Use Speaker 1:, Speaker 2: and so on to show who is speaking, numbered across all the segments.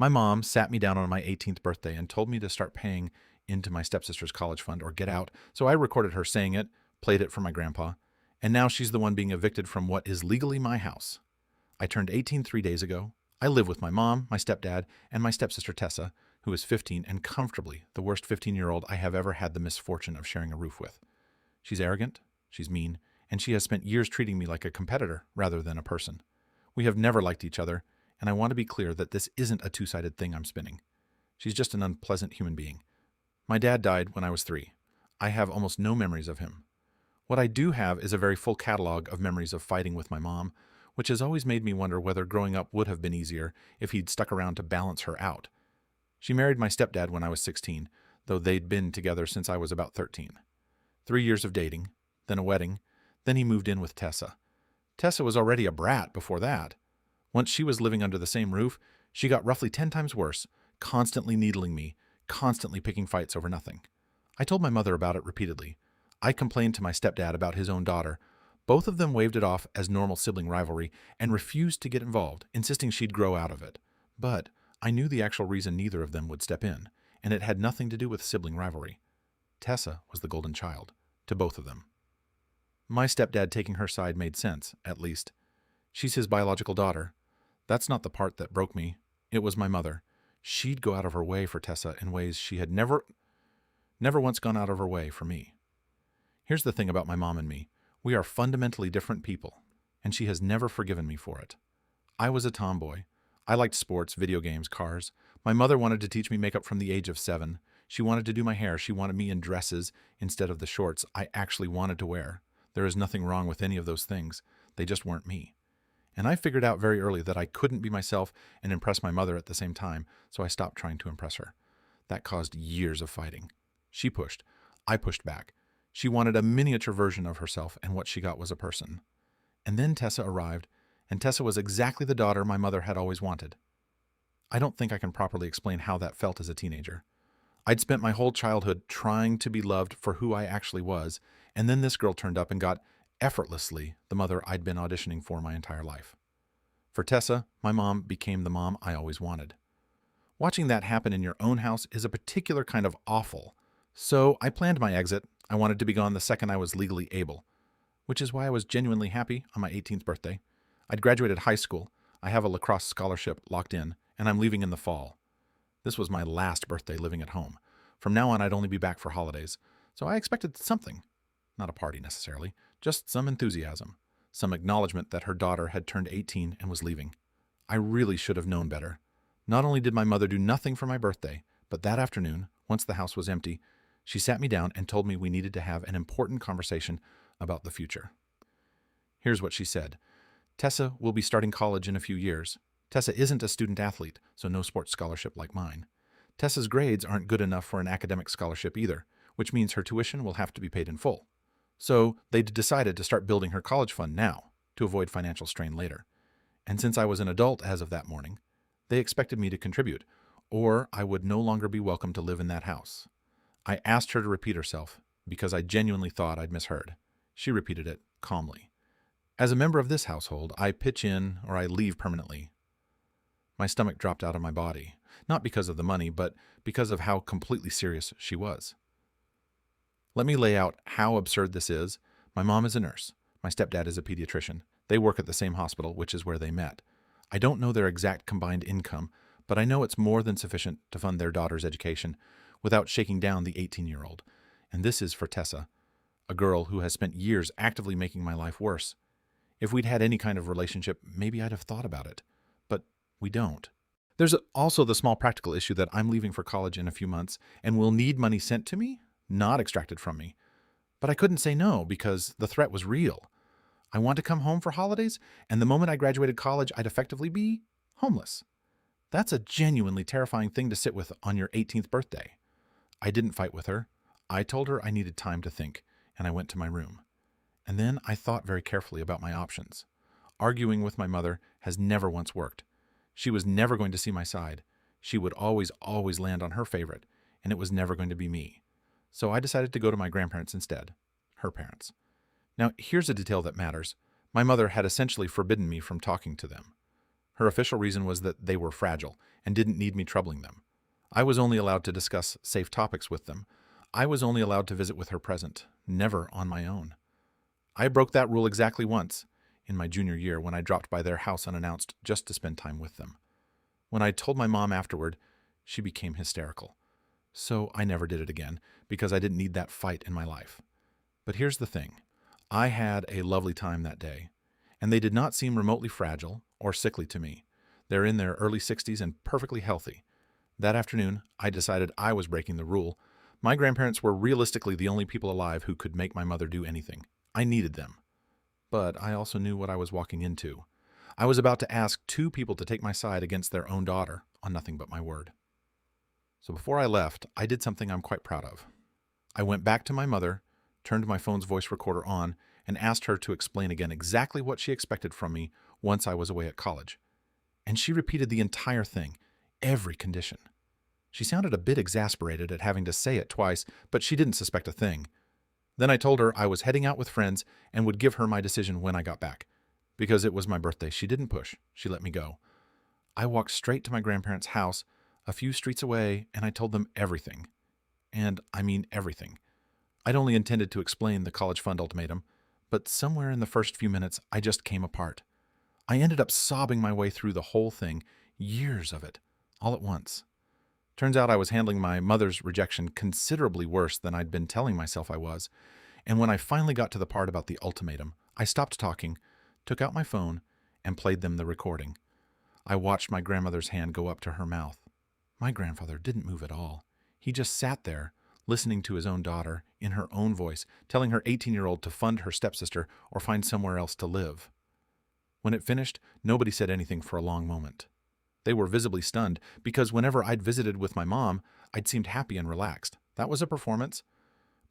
Speaker 1: My mom sat me down on my 18th birthday and told me to start paying into my stepsister's college fund or get out. So I recorded her saying it, played it for my grandpa, and now she's the one being evicted from what is legally my house. I turned 18 3 days ago. I live with my mom, my stepdad, and my stepsister Tessa, who is 15 and comfortably the worst 15-year-old I have ever had the misfortune of sharing a roof with. She's arrogant, she's mean, and she has spent years treating me like a competitor rather than a person. We have never liked each other, and I want to be clear that this isn't a two-sided thing I'm spinning. She's just an unpleasant human being. My dad died when I was 3. I have almost no memories of him. What I do have is a very full catalog of memories of fighting with my mom, which has always made me wonder whether growing up would have been easier if he'd stuck around to balance her out. She married my stepdad when I was 16, though they'd been together since I was about 13. 3 years of dating, then a wedding, then he moved in with Tessa. Tessa was already a brat before that. Once she was living under the same roof, she got roughly 10 times worse, constantly needling me, constantly picking fights over nothing. I told my mother about it repeatedly. I complained to my stepdad about his own daughter. Both of them waved it off as normal sibling rivalry and refused to get involved, insisting she'd grow out of it. But I knew the actual reason neither of them would step in, and it had nothing to do with sibling rivalry. Tessa was the golden child, to both of them. My stepdad taking her side made sense, at least. She's his biological daughter. That's not the part that broke me. It was my mother. She'd go out of her way for Tessa in ways she had never once gone out of her way for me. Here's the thing about my mom and me. We are fundamentally different people, and she has never forgiven me for it. I was a tomboy. I liked sports, video games, cars. My mother wanted to teach me makeup from the age of 7. She wanted to do my hair. She wanted me in dresses instead of the shorts I actually wanted to wear. There is nothing wrong with any of those things. They just weren't me. And I figured out very early that I couldn't be myself and impress my mother at the same time, so I stopped trying to impress her. That caused years of fighting. She pushed. I pushed back. She wanted a miniature version of herself, and what she got was a person. And then Tessa arrived, and Tessa was exactly the daughter my mother had always wanted. I don't think I can properly explain how that felt as a teenager. I'd spent my whole childhood trying to be loved for who I actually was, and then this girl turned up and got, effortlessly, the mother I'd been auditioning for my entire life. For Tessa, my mom became the mom I always wanted. Watching that happen in your own house is a particular kind of awful. So I planned my exit. I wanted to be gone the second I was legally able, which is why I was genuinely happy on my 18th birthday. I'd graduated high school. I have a lacrosse scholarship locked in, and I'm leaving in the fall. This was my last birthday living at home. From now on, I'd only be back for holidays, so I expected something. Not a party necessarily, just some enthusiasm, some acknowledgement that her daughter had turned 18 and was leaving. I really should have known better. Not only did my mother do nothing for my birthday, but that afternoon, once the house was empty, she sat me down and told me we needed to have an important conversation about the future. Here's what she said. Tessa will be starting college in a few years. Tessa isn't a student athlete, so no sports scholarship like mine. Tessa's grades aren't good enough for an academic scholarship either, which means her tuition will have to be paid in full. So they'd decided to start building her college fund now, to avoid financial strain later. And since I was an adult as of that morning, they expected me to contribute, or I would no longer be welcome to live in that house. I asked her to repeat herself, because I genuinely thought I'd misheard. She repeated it calmly. As a member of this household, I pitch in or I leave permanently. My stomach dropped out of my body, not because of the money, but because of how completely serious she was. Let me lay out how absurd this is. My mom is a nurse. My stepdad is a pediatrician. They work at the same hospital, which is where they met. I don't know their exact combined income, but I know it's more than sufficient to fund their daughter's education without shaking down the 18-year-old. And this is for Tessa, a girl who has spent years actively making my life worse. If we'd had any kind of relationship, maybe I'd have thought about it. But we don't. There's also the small practical issue that I'm leaving for college in a few months and will need money sent to me, not extracted from me. But I couldn't say no because the threat was real. I want to come home for holidays, and the moment I graduated college, I'd effectively be homeless. That's a genuinely terrifying thing to sit with on your 18th birthday. I didn't fight with her. I told her I needed time to think, and I went to my room. And then I thought very carefully about my options. Arguing with my mother has never once worked. She was never going to see my side. She would always land on her favorite, and it was never going to be me. So I decided to go to my grandparents instead, her parents. Now, here's a detail that matters. My mother had essentially forbidden me from talking to them. Her official reason was that they were fragile and didn't need me troubling them. I was only allowed to discuss safe topics with them. I was only allowed to visit with her present, never on my own. I broke that rule exactly once, in my junior year when I dropped by their house unannounced just to spend time with them. When I told my mom afterward, she became hysterical. So I never did it again, because I didn't need that fight in my life. But here's the thing. I had a lovely time that day, and they did not seem remotely fragile or sickly to me. They're in their early 60s and perfectly healthy. That afternoon, I decided I was breaking the rule. My grandparents were realistically the only people alive who could make my mother do anything. I needed them. But I also knew what I was walking into. I was about to ask two people to take my side against their own daughter on nothing but my word. So before I left, I did something I'm quite proud of. I went back to my mother, turned my phone's voice recorder on, and asked her to explain again exactly what she expected from me once I was away at college. And she repeated the entire thing, every condition. She sounded a bit exasperated at having to say it twice, but she didn't suspect a thing. Then I told her I was heading out with friends and would give her my decision when I got back. Because it was my birthday, she didn't push. She let me go. I walked straight to my grandparents' house, a few streets away, and I told them everything. And I mean everything. I'd only intended to explain the college fund ultimatum, but somewhere in the first few minutes, I just came apart. I ended up sobbing my way through the whole thing, years of it, all at once. Turns out I was handling my mother's rejection considerably worse than I'd been telling myself I was, and when I finally got to the part about the ultimatum, I stopped talking, took out my phone, and played them the recording. I watched my grandmother's hand go up to her mouth. My grandfather didn't move at all. He just sat there, listening to his own daughter, in her own voice, telling her 18-year-old to fund her stepsister or find somewhere else to live. When it finished, nobody said anything for a long moment. They were visibly stunned, because whenever I'd visited with my mom, I'd seemed happy and relaxed. That was a performance.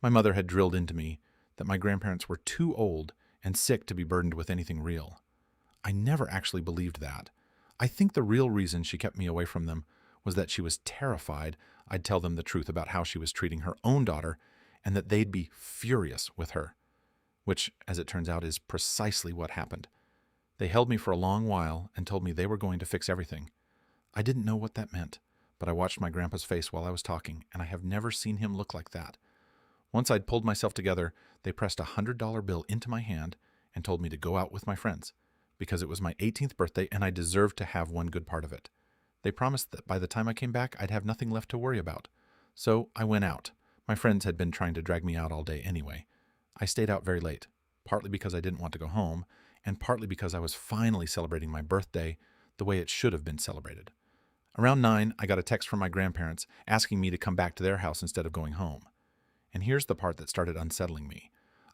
Speaker 1: My mother had drilled into me that my grandparents were too old and sick to be burdened with anything real. I never actually believed that. I think the real reason she kept me away from them was that she was terrified I'd tell them the truth about how she was treating her own daughter and that they'd be furious with her, which, as it turns out, is precisely what happened. They held me for a long while and told me they were going to fix everything. I didn't know what that meant, but I watched my grandpa's face while I was talking, and I have never seen him look like that. Once I'd pulled myself together, they pressed a $100 bill into my hand and told me to go out with my friends, because it was my 18th birthday and I deserved to have one good part of it. They promised that by the time I came back, I'd have nothing left to worry about. So I went out. My friends had been trying to drag me out all day anyway. I stayed out very late, partly because I didn't want to go home, and partly because I was finally celebrating my birthday the way it should have been celebrated. Around 9, I got a text from my grandparents asking me to come back to their house instead of going home. And here's the part that started unsettling me.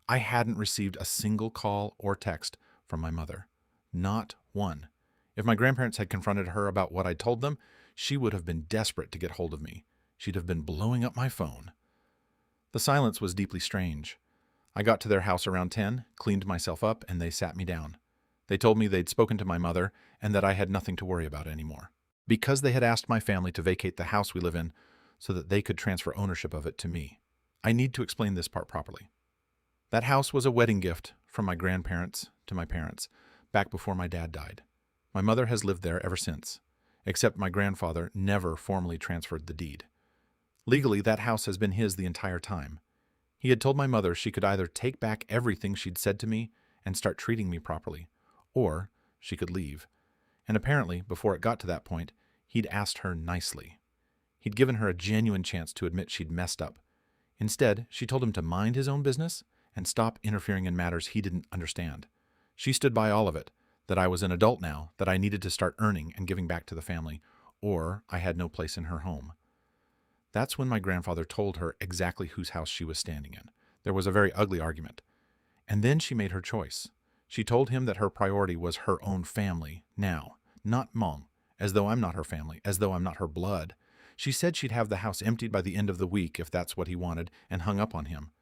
Speaker 1: I hadn't received a single call or text from my mother. Not one. If my grandparents had confronted her about what I'd told them, she would have been desperate to get hold of me. She'd have been blowing up my phone. The silence was deeply strange. I got to their house around 10, cleaned myself up, and they sat me down. They told me they'd spoken to my mother and that I had nothing to worry about anymore, because they had asked my family to vacate the house we live in so that they could transfer ownership of it to me. I need to explain this part properly. That house was a wedding gift from my grandparents to my parents, back before my dad died. My mother has lived there ever since, except my grandfather never formally transferred the deed. Legally, that house has been his the entire time. He had told my mother she could either take back everything she'd said to me and start treating me properly, or she could leave. And apparently, before it got to that point, he'd asked her nicely. He'd given her a genuine chance to admit she'd messed up. Instead, she told him to mind his own business and stop interfering in matters he didn't understand. She stood by all of it, that I was an adult now, that I needed to start earning and giving back to the family, or I had no place in her home. That's when my grandfather told her exactly whose house she was standing in. There was a very ugly argument. And then she made her choice. She told him that her priority was her own family now, not Mom, as though I'm not her family, as though I'm not her blood. She said she'd have the house emptied by the end of the week if that's what he wanted, and hung up on him.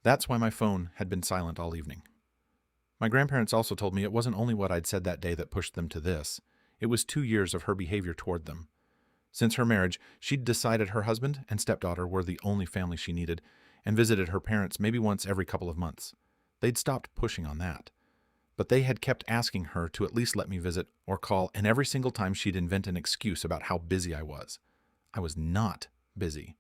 Speaker 1: That's why my phone had been silent all evening. My grandparents also told me it wasn't only what I'd said that day that pushed them to this. It was 2 years of her behavior toward them. Since her marriage, she'd decided her husband and stepdaughter were the only family she needed, and visited her parents maybe once every couple of months. They'd stopped pushing on that. but they had kept asking her to at least let me visit or call, and every single time she'd invent an excuse about how busy I was. I was not busy.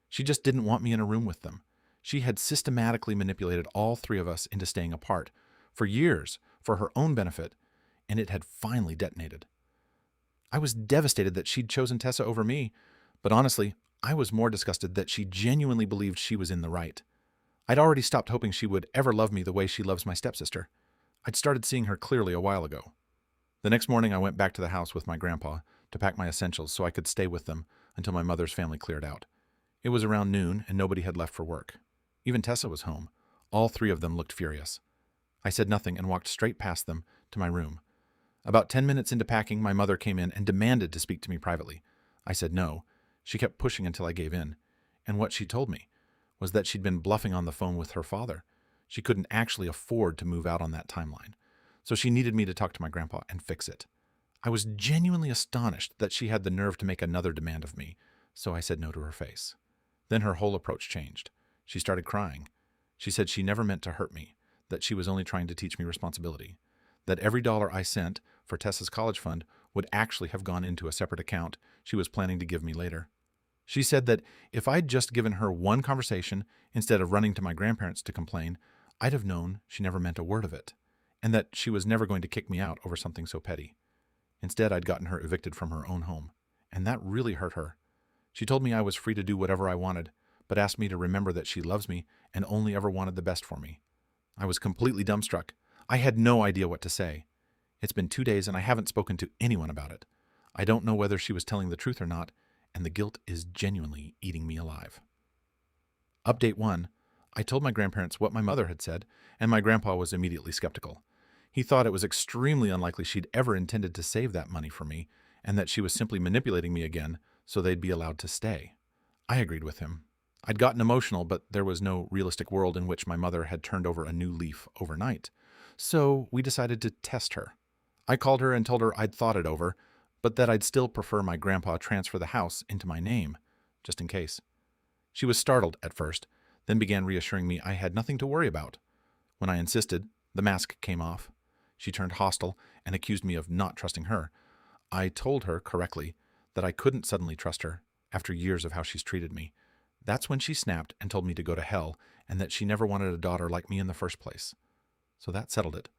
Speaker 1: She just didn't want me in a room with them. She had systematically manipulated all three of us into staying apart for years for her own benefit, and it had finally detonated. I was devastated that she'd chosen Tessa over me, but honestly, I was more disgusted that she genuinely believed she was in the right. I'd already stopped hoping she would ever love me the way she loves my stepsister. I'd started seeing her clearly a while ago. The next morning, I went back to the house with my grandpa to pack my essentials so I could stay with them until my mother's family cleared out. It was around noon, and nobody had left for work. Even Tessa was home. All three of them looked furious. I said nothing and walked straight past them to my room. About 10 minutes into packing, my mother came in and demanded to speak to me privately. I said no. She kept pushing until I gave in. And what she told me was that she'd been bluffing on the phone with her father. She couldn't actually afford to move out on that timeline. So she needed me to talk to my grandpa and fix it. I was genuinely astonished that she had the nerve to make another demand of me, so I said no to her face. Then her whole approach changed. She started crying. She said she never meant to hurt me, that she was only trying to teach me responsibility, that every dollar I sent for Tessa's college fund would actually have gone into a separate account she was planning to give me later. She said that if I'd just given her one conversation instead of running to my grandparents to complain, I'd have known she never meant a word of it, and that she was never going to kick me out over something so petty. Instead, I'd gotten her evicted from her own home, and that really hurt her. She told me I was free to do whatever I wanted, but asked me to remember that she loves me and only ever wanted the best for me. I was completely dumbstruck. I had no idea what to say. It's been 2 days and I haven't spoken to anyone about it. I don't know whether she was telling the truth or not, and the guilt is genuinely eating me alive. Update 1. I told my grandparents what my mother had said, and my grandpa was immediately skeptical. He thought it was extremely unlikely she'd ever intended to save that money for me, and that she was simply manipulating me again so they'd be allowed to stay. I agreed with him. I'd gotten emotional, but there was no realistic world in which my mother had turned over a new leaf overnight. So we decided to test her. I called her and told her I'd thought it over, but that I'd still prefer my grandpa transfer the house into my name, just in case. She was startled at first, then began reassuring me I had nothing to worry about. When I insisted, the mask came off. She turned hostile and accused me of not trusting her. I told her, correctly, that I couldn't suddenly trust her after years of how she's treated me. That's when she snapped and told me to go to hell and that she never wanted a daughter like me in the first place. So that settled it.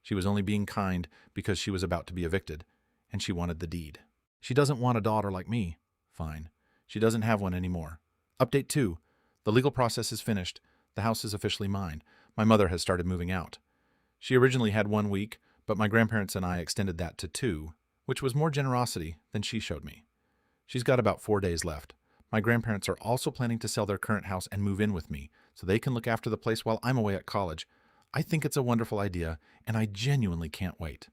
Speaker 1: She was only being kind because she was about to be evicted, and she wanted the deed. She doesn't want a daughter like me. Fine. She doesn't have one anymore. Update 2. The legal process is finished. The house is officially mine. My mother has started moving out. She originally had 1 week, but my grandparents and I extended that to 2, which was more generosity than she showed me. She's got about 4 days left. My grandparents are also planning to sell their current house and move in with me, so they can look after the place while I'm away at college. I think it's a wonderful idea, and I genuinely can't wait.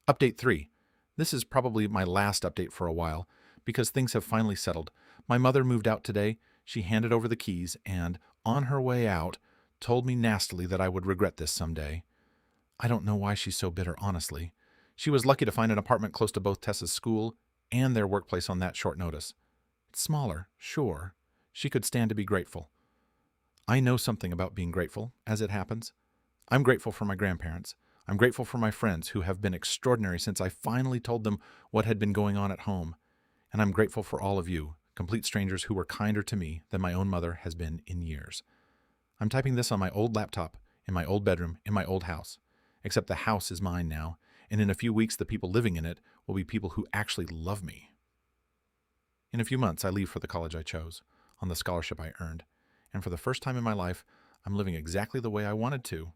Speaker 1: Update 3. This is probably my last update for a while, because things have finally settled. My mother moved out today. She handed over the keys and, on her way out, told me nastily that I would regret this someday. I don't know why she's so bitter, honestly. She was lucky to find an apartment close to both Tessa's school and their workplace on that short notice. It's smaller, sure. She could stand to be grateful. I know something about being grateful, as it happens. I'm grateful for my grandparents. I'm grateful for my friends who have been extraordinary since I finally told them what had been going on at home. And I'm grateful for all of you, complete strangers who were kinder to me than my own mother has been in years. I'm typing this on my old laptop, in my old bedroom, in my old house. Except the house is mine now, and in a few weeks the people living in it will be people who actually love me. In a few months I leave for the college I chose, on the scholarship I earned, and for the first time in my life I'm living exactly the way I wanted to,